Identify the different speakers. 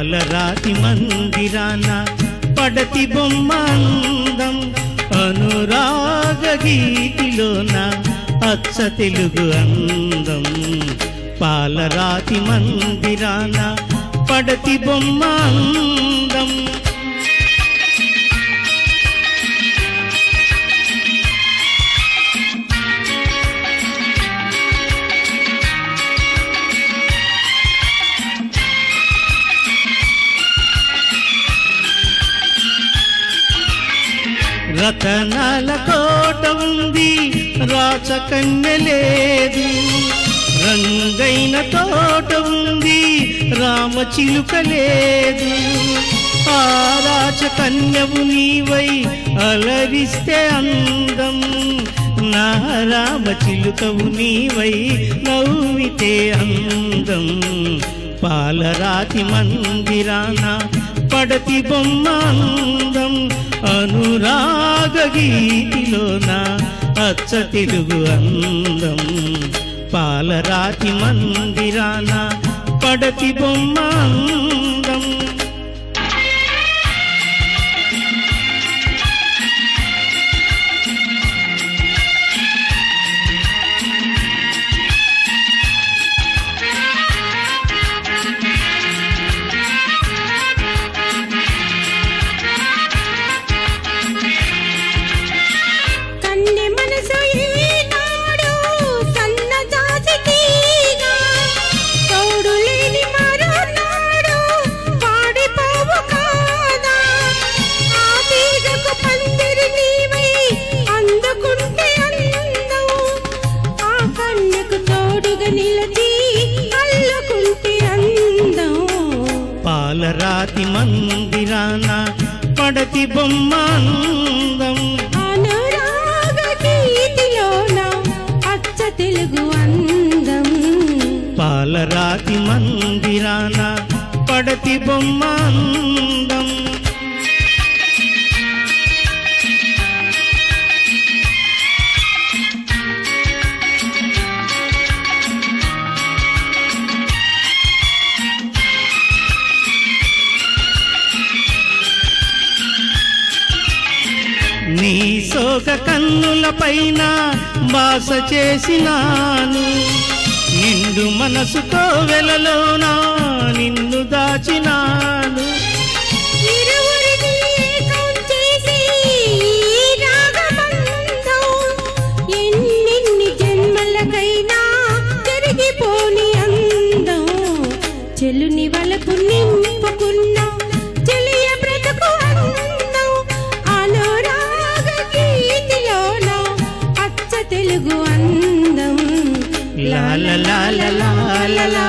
Speaker 1: పాలరాతి మందిరాన పడతి బొమ్మ అందం అనురాగ గీతిలోన అచ్చ తెలుగు అందం పాలరాతి మందిరాన పడతి బొమ్మ అందం రతనాల కోట ఉంది రాచకన్య లేదు రంగైన తోట ఉంది రామచిలుక లేదు ఆ రాచకన్యవు నీవై అలరిస్తే అందం నా రామచిలుకవు నీవై నవ్వితే అందం పాలరాతి మందిరాన పడతి బొమ్మ అందం అనురాగ గీతిలోన అచ్చ తెలుగు అందం పాలరాతి మందిరాన పడతి బొమ్మ అందం పాలరాతి మందిరాన పడతి బొమ్మ అందం
Speaker 2: అనురాగ గీతిలోన అచ్చ తెలుగు అందం
Speaker 1: పాలరాతి మందిరాన పడతి బొమ్మ అందం నీ సోక కన్నుల పైన బాస చేసినాను నిండు మనసుతో వెలలోనా నిన్ను దాచినాను
Speaker 2: ఎన్ని జన్మలకైనా జరిగిపోని అందం చెల్లుని వలకు నింపుకున్నా చెలియ బ్రతుకు అందం అనురాగ గీతిలోన అచ్చ తెలుగు అందం
Speaker 1: లా లా లా లా లా లా